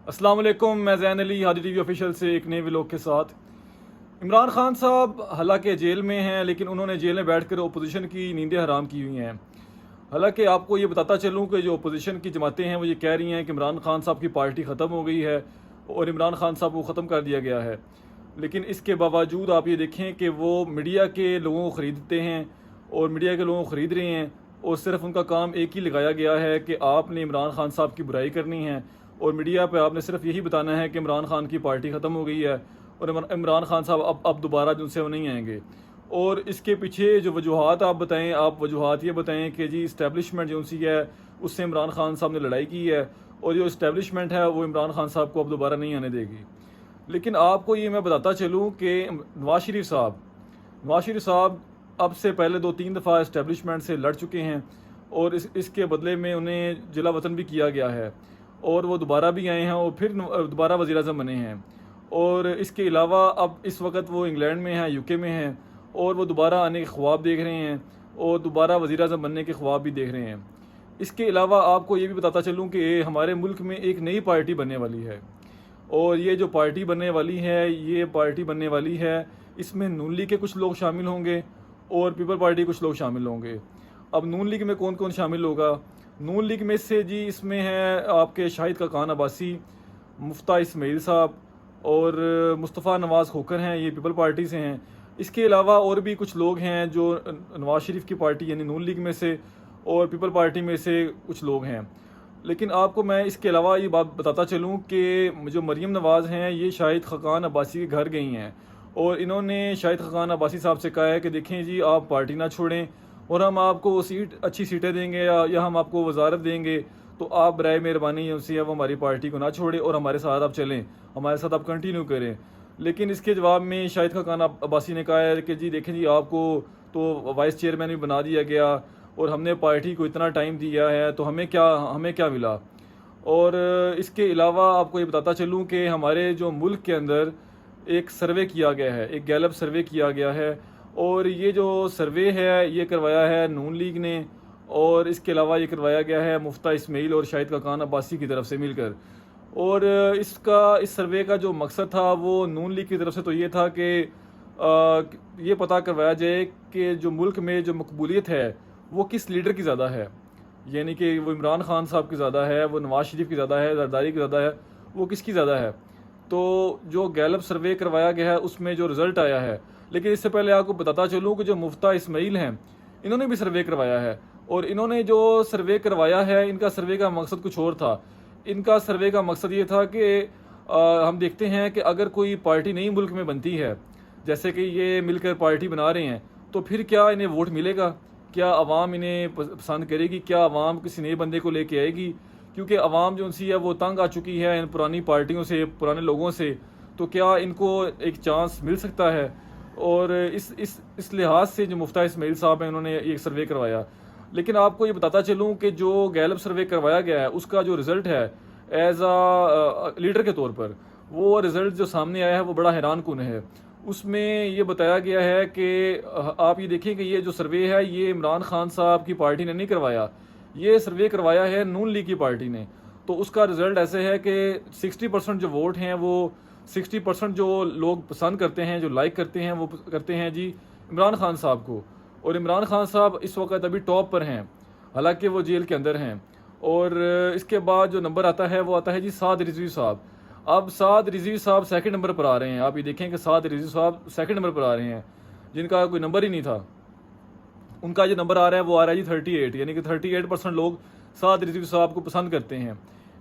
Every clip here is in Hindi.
अस्सलाम वालेकुम, मैं ज़ैन अली हादी टीवी ऑफिशियल से एक नए व्लॉग के साथ। इमरान खान साहब हालांकि जेल में हैं, लेकिन उन्होंने जेल में बैठकर ओपोजिशन की नींदें हराम की हुई हैं। हालांकि आपको ये बताता चलूँ कि जो ओपोजिशन की जमातें हैं वो ये कह रही हैं कि इमरान खान साहब की पार्टी ख़त्म हो गई है और इमरान खान साहब को ख़त्म कर दिया गया है। लेकिन इसके बावजूद आप ये देखें कि वो मीडिया के लोगों को ख़रीदते हैं और मीडिया के लोगों को ख़रीद रहे हैं, और सिर्फ उनका काम एक ही लगाया गया है कि आपने इमरान खान साहब की बुराई करनी है और मीडिया पे आपने सिर्फ यही बताना है कि इमरान खान की पार्टी ख़त्म हो गई है और इमरान खान साहब अब दोबारा जिनसे वो नहीं आएंगे। और इसके पीछे जो वजूहात आप बताएं, आप वजूहात ये बताएं कि जी इस्टेब्लिशमेंट जो सी है उससे इमरान खान साहब ने लड़ाई की है और जो इस्टेब्लिशमेंट है वो इमरान खान साहब को अब दोबारा नहीं आने देगी। लेकिन आपको ये मैं बताता चलूँ कि नवाज शरीफ साहब अब से पहले 2-3 दफ़ा इस्टेब्लिशमेंट से लड़ चुके हैं और इसके बदले में उन्हें जिला वतन भी किया गया है और वो दोबारा भी आए हैं और फिर दोबारा वज़ीर आज़म बने हैं। और इसके अलावा अब इस वक्त वो इंग्लैंड में हैं, यूके में हैं, और वो दोबारा आने के ख्वाब देख रहे हैं और दोबारा वज़ीर आज़म बनने के ख्वाब भी देख रहे हैं। इसके अलावा आपको ये भी बताता चलूँ कि हमारे मुल्क में एक नई पार्टी बनने वाली है, और ये जो पार्टी बनने वाली है, ये पार्टी बनने वाली है, इसमें नून लीग के कुछ लोग शामिल होंगे और पीपल पार्टी कुछ लोग शामिल होंगे। अब नून लीग में कौन कौन शामिल होगा? नून लीग में से जी इसमें है आपके शाहिद खाकान अब्बासी, मुफ्ता इस्माइल साहब और मुस्तफ़ा नवाज़ खोखर हैं, ये पीपल पार्टी से हैं। इसके अलावा और भी कुछ लोग हैं जो नवाज शरीफ की पार्टी यानी नून लीग में से और पीपल पार्टी में से कुछ लोग हैं। लेकिन आपको मैं इसके अलावा ये बात बताता चलूँ कि जो मरीम नवाज़ हैं ये शाहिद खाकान अब्बासी के घर गई हैं और इन्होंने शाहिद खाकान अब्बासी साहब से कहा है कि देखें जी, आप पार्टी ना छोड़ें और हम आपको अच्छी सीटें देंगे या हम आपको वजारत देंगे, तो आप बराए मेहरबानी उनसे वो हमारी पार्टी को ना छोड़ें और हमारे साथ आप चलें, हमारे साथ आप कंटिन्यू करें। लेकिन इसके जवाब में शाहिद खाकान अब्बासी ने कहा है कि जी देखें जी, आपको तो वाइस चेयरमैन भी बना दिया गया और हमने पार्टी को इतना टाइम दिया है, तो हमें क्या मिला। और इसके अलावा आपको ये बताता चलूँ कि हमारे जो मुल्क के अंदर एक सर्वे किया गया है, एक गैलप सर्वे किया गया है, और ये जो सर्वे है ये करवाया है नून लीग ने और इसके अलावा ये करवाया गया है मुफ्ता इस्माइल और शाहिद खाकान अब्बासी की तरफ से मिलकर। और इस सर्वे का जो मकसद था वो नून लीग की तरफ से तो ये था कि ये पता करवाया जाए कि जो मुल्क में जो मकबूलियत है वो किस लीडर की ज़्यादा है, यानी कि वो इमरान खान साहब की ज़्यादा है, वो नवाज शरीफ की ज़्यादा है, जरदारी की ज़्यादा है, वो किसकी ज़्यादा है। तो जो गैलप सर्वे करवाया गया है उसमें जो रिज़ल्ट आया है, लेकिन इससे पहले आपको बताता चलूँ कि जो मुफ्ता इस्माइल हैं इन्होंने भी सर्वे करवाया है और इन्होंने जो सर्वे करवाया है इनका सर्वे का मकसद कुछ और था। इनका सर्वे का मकसद ये था कि हम देखते हैं कि अगर कोई पार्टी नई मुल्क में बनती है, जैसे कि ये मिलकर पार्टी बना रहे हैं, तो फिर क्या इन्हें वोट मिलेगा? क्या आवाम इन्हें पसंद करेगी? क्या आवाम किसी नए बंदे को लेके आएगी? क्योंकि आवाम जो उनसी है वो तंग आ चुकी है इन पुरानी पार्टियों से, पुराने लोगों से, तो क्या इनको एक चांस मिल सकता है? और इस लिहाज से जो मुफ्ता इस्माइल साहब हैं उन्होंने एक सर्वे करवाया। लेकिन आपको ये बताता चलूँ कि जो गैलप सर्वे करवाया गया है उसका जो रिज़ल्ट है एज आ लीडर के तौर पर, वो रिज़ल्ट जो सामने आया है वो बड़ा हैरान कुन है। उसमें ये बताया गया है कि आप ये देखें कि ये जो सर्वे है ये इमरान खान साहब की पार्टी ने नहीं करवाया, ये सर्वे करवाया है नून लीग की पार्टी ने। तो उसका रिज़ल्ट ऐसे है कि 60% जो वोट हैं वो 60% जो लोग पसंद करते हैं, जो लाइक करते हैं, वो करते हैं जी इमरान खान साहब को। और इमरान खान साहब इस वक्त अभी टॉप पर हैं, हालांकि वो जेल के अंदर हैं। और इसके बाद जो नंबर आता है वो आता है जी साद रिजवी साहब। अब साद रिजवी साहब सेकंड नंबर पर आ रहे हैं। आप ये देखें कि साद रिजवी साहब सेकंड नंबर पर आ रहे हैं, जिनका कोई नंबर ही नहीं था। उनका जो नंबर आ रहा है वो आ रहा है जी 38, यानी कि 38% लोग साद रिजवी साहब को पसंद करते हैं।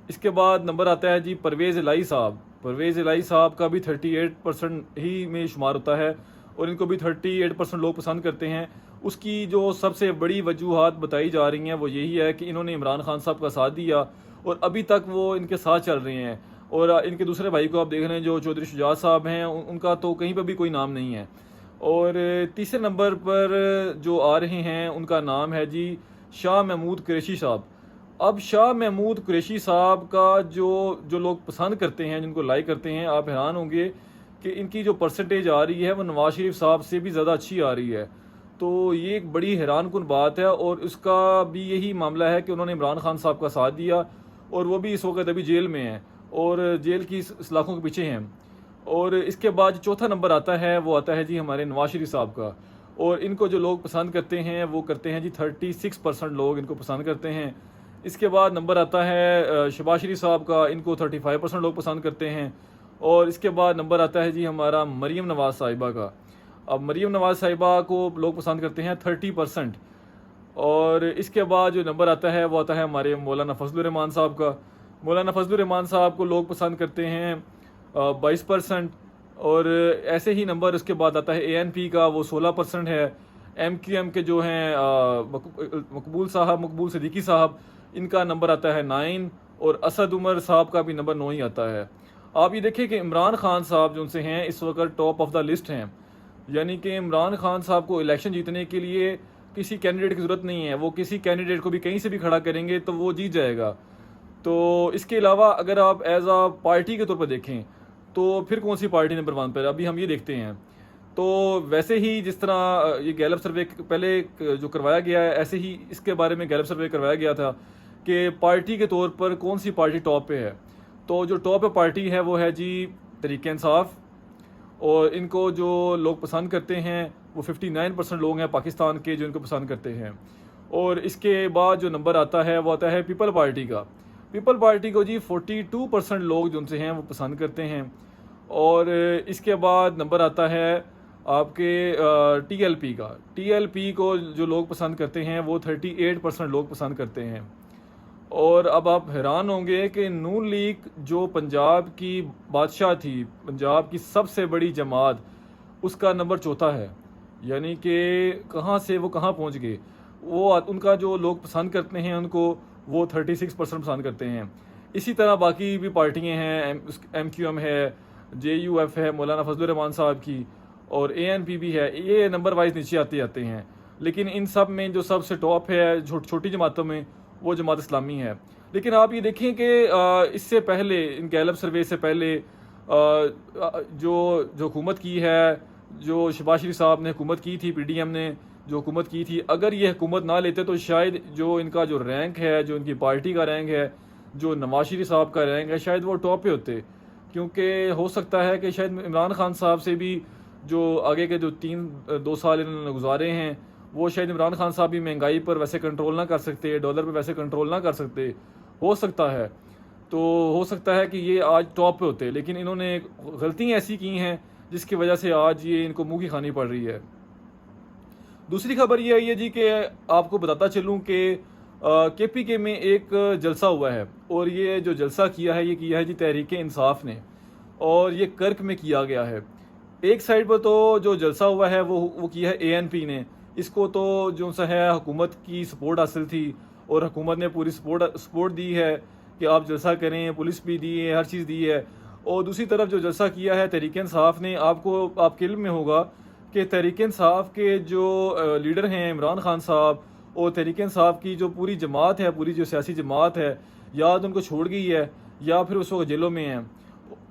इसके बाद नंबर आता है जी परवेज़ इलाही साहब। परवेज़ इलाही साहब का भी 38% ही में शुमार होता है और इनको भी 38% लोग पसंद करते हैं। उसकी जो सबसे बड़ी वजूहात बताई जा रही हैं वो यही है कि इन्होंने इमरान खान साहब का साथ दिया और अभी तक वो इनके साथ चल रहे हैं। और इनके दूसरे भाई को आप देख रहे हैं जो चौधरी शुजात साहब हैं, उनका तो कहीं पर भी कोई नाम नहीं है। और तीसरे नंबर पर जो आ रहे हैं उनका नाम है जी शाह महमूद कुरैशी साहब। अब शाह महमूद कुरैशी साहब का जो लोग पसंद करते हैं, जिनको लाइक करते हैं, आप हैरान होंगे कि इनकी जो परसेंटेज आ रही है वो नवाज शरीफ साहब से भी ज़्यादा अच्छी आ रही है। तो ये एक बड़ी हैरान कुन बात है और उसका भी यही मामला है कि उन्होंने इमरान खान साहब का साथ दिया और वो भी इस वक्त अभी जेल में हैं और जेल की सलाखों के पीछे हैं। और इसके बाद जो चौथा नंबर आता है वो आता है जी हमारे नवाज शरीफ साहब का। और इनको जो लोग पसंद करते हैं वो करते हैं जी 36% लोग इनको पसंद करते हैं। इसके बाद नंबर आता है शहबाज शरीफ साहब का, इनको 35% लोग पसंद करते हैं। और इसके बाद नंबर आता है जी हमारा मरीम नवाज़ साहिबा का। अब मरीम नवाज़ साहिबा को लोग पसंद करते हैं 30%। और इसके बाद जो नंबर आता है वो आता है हमारे मौलाना फजलुर रहमान साहब का। मौलाना फजलुर रहमान साहब को लोग पसंद करते हैं 22%। और ऐसे ही नंबर उसके बाद आता है ANP का, वो 16% है। MQM के जो हैं मकबूल सिद्दीकी साहब, इनका नंबर आता है 9। और असद उमर साहब का भी नंबर 9 ही आता है। आप ये देखिए कि इमरान खान साहब जो उनसे हैं इस वक्त टॉप ऑफ द लिस्ट हैं। यानी कि इमरान खान साहब को इलेक्शन जीतने के लिए किसी कैंडिडेट की ज़रूरत नहीं है, वो किसी कैंडिडेट को भी कहीं से भी खड़ा करेंगे तो वो जीत जाएगा। तो इसके अलावा अगर आप एज आ पार्टी के तौर पर देखें तो फिर कौन सी पार्टी नंबर 1 पर, अभी हम ये देखते हैं। तो वैसे ही जिस तरह ये गैलप सर्वे पहले जो करवाया गया है, ऐसे ही इसके बारे में गैलप सर्वे करवाया गया था कि पार्टी के तौर पर कौन सी पार्टी टॉप पे है। तो जो टॉप पे पार्टी है वो है जी तहरीक इंसाफ। और इनको जो लोग पसंद करते हैं वो 59% लोग हैं पाकिस्तान के जो इनको पसंद करते हैं। और इसके बाद जो नंबर आता है वो आता है पीपल पार्टी का। पीपल पार्टी को जी 42% लोग जो उनसे हैं वो पसंद करते हैं। और इसके बाद नंबर आता है आपके TLP का। TLP को जो लोग पसंद करते हैं वो 38% लोग पसंद करते हैं। और अब आप हैरान होंगे कि नून लीग जो पंजाब की बादशाह थी, पंजाब की सबसे बड़ी जमात, उसका नंबर चौथा है। यानी कि कहाँ से वो कहाँ पहुँच गए। वो उनका जो लोग पसंद करते हैं उनको वो 36% पसंद करते हैं। इसी तरह बाकी भी पार्टियाँ हैं, MQM है, JUF है मौलाना फजलुर रहमान साहब की, और ANP भी है। ये नंबर वाइज नीचे आते जाते हैं। लेकिन इन सब में जो सबसे टॉप है छोटी जमातों में वो जमात इस्लामी है। लेकिन आप ये देखें कि इससे पहले, इन गैलप सर्वे से पहले जो हुकूमत की है, जो शहबाज शरीफ साहब ने हुकूमत की थी, PDM ने जो हुकूमत की थी, अगर ये हुकूमत ना लेते तो शायद जो इनका जो रैंक है, जो इनकी पार्टी का रैंक है, जो नवाज शरीफ साहब का रैंक है, शायद वो टॉप पे होते। क्योंकि हो सकता है कि शायद इमरान खान साहब से भी जो आगे के जो 2 साल इन्होंने गुजारे हैं, वो शायद इमरान खान साहब भी महंगाई पर वैसे कंट्रोल ना कर सकते, डॉलर पर वैसे कंट्रोल ना कर सकते, हो सकता है। तो हो सकता है कि ये आज टॉप पे होते, लेकिन इन्होंने गलतियाँ ऐसी की हैं जिसकी वजह से आज ये इनको मुँह की खानी पड़ रही है। दूसरी खबर ये आई है जी कि आपको बताता चलूँ कि KPK में एक जलसा हुआ है। और ये जो जलसा किया है, ये किया है जी तहरीक इंसाफ ने, और ये कर्क में किया गया है। एक साइड पर तो जो जलसा हुआ है वो किया है ANP ने। इसको तो जो सा है हुकूमत की सपोर्ट हासिल थी, और हुकूमत ने पूरी सपोर्ट दी है कि आप जलसा करें, पुलिस भी दी है, हर चीज़ दी है। और दूसरी तरफ जो जलसा किया है तहरीक इंसाफ ने, आपके इल्म में होगा कि तहरीक इंसाफ के जो लीडर हैं इमरान खान साहब, और तहरीक इंसाफ की जो पूरी जमात है, पूरी जो सियासी जमात है, या तो उनको छोड़ गई है या फिर उस वक्त जेलों में है।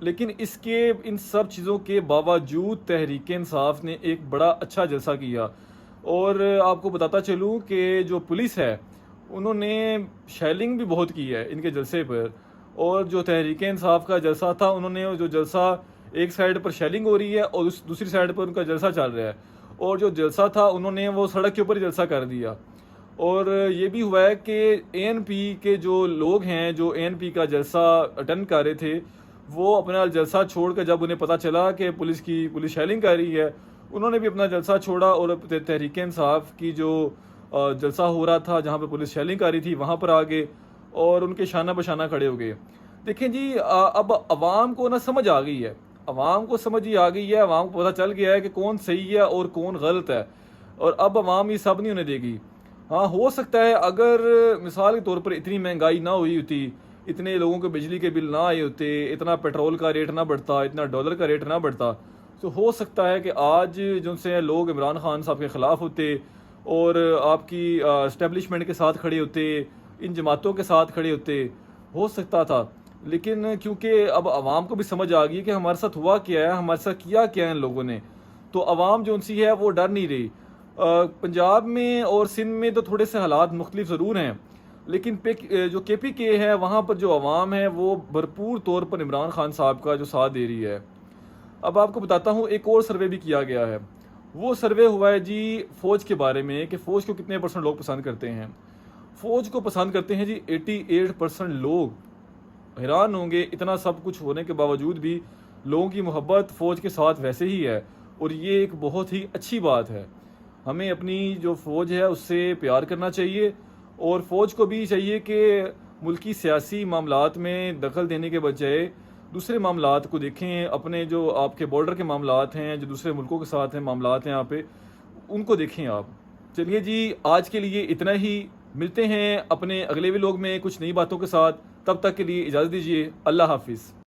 लेकिन इन सब चीज़ों के बावजूद तहरीक इंसाफ ने एक बड़ा अच्छा जलसा किया। और आपको बताता चलूँ कि जो पुलिस है उन्होंने शेलिंग भी बहुत की है इनके जलसे पर। और जो तहरीक इंसाफ का जलसा था, उन्होंने जो जलसा, एक साइड पर शेलिंग हो रही है और दूसरी साइड पर उनका जलसा चल रहा है, और जो जलसा था उन्होंने वो सड़क के ऊपर ही जलसा कर दिया। और ये भी हुआ है कि ANP के जो लोग हैं, जो ANP का जलसा अटेंड कर रहे थे, वो अपना जलसा छोड़कर, जब उन्हें पता चला कि पुलिस शेलिंग कर रही है, उन्होंने भी अपना जलसा छोड़ा और तहरीक इंसाफ की जो जलसा हो रहा था, जहाँ पर पुलिस शेलिंग कर रही थी, वहाँ पर आ गए और उनके शाना बशाना खड़े हो गए। देखें जी, अब अवाम को ना समझ आ गई है, अवाम को समझ ही आ गई है, अवाम को पता चल गया है कि कौन सही है और कौन गलत है। और अब अवाम ये सब नहीं होने देगी। हाँ, हो सकता है अगर मिसाल के तौर पर इतनी महंगाई ना हुई होती, इतने लोगों के बिजली के बिल ना आए होते, इतना पेट्रोल का रेट ना बढ़ता, इतना डॉलर का रेट ना बढ़ता, तो हो सकता है कि आज जो से लोग इमरान खान साहब के ख़िलाफ़ होते और आपकी इस्टेब्लिशमेंट के साथ खड़े होते, इन जमातों के साथ खड़े होते, हो सकता था। लेकिन क्योंकि अब आवाम को भी समझ आ गई कि हमारे साथ हुआ क्या है, हमारे साथ किया क्या है इन लोगों ने, तो आवाम जो उनसी है वो डर नहीं रही। पंजाब में और सिंध में तो थोड़े से हालात मुख्तलिफ ज़रूर हैं। लेकिन जो KPK है वहाँ पर जो आवाम है वो भरपूर तौर पर इमरान खान साहब का जो साथ दे रही है। अब आपको बताता हूँ, एक और सर्वे भी किया गया है। वो सर्वे हुआ है जी फ़ौज के बारे में कि फ़ौज को कितने % लोग पसंद करते हैं। फ़ौज को पसंद करते हैं जी 88% लोग। हैरान होंगे, इतना सब कुछ होने के बावजूद भी लोगों की मोहब्बत फ़ौज के साथ वैसे ही है, और ये एक बहुत ही अच्छी बात है। हमें अपनी जो फ़ौज है उससे प्यार करना चाहिए, और फ़ौज को भी चाहिए कि मुल्की सियासी मामलात में दखल देने के बजाय दूसरे मामलात को देखें। अपने जो आपके बॉर्डर के मामलात हैं, जो दूसरे मुल्कों के साथ हैं मामलात हैं यहाँ पे, उनको देखें आप। चलिए जी, आज के लिए इतना ही। मिलते हैं अपने अगले व्लॉग में कुछ नई बातों के साथ। तब तक के लिए इजाज़त दीजिए। अल्लाह हाफिज़।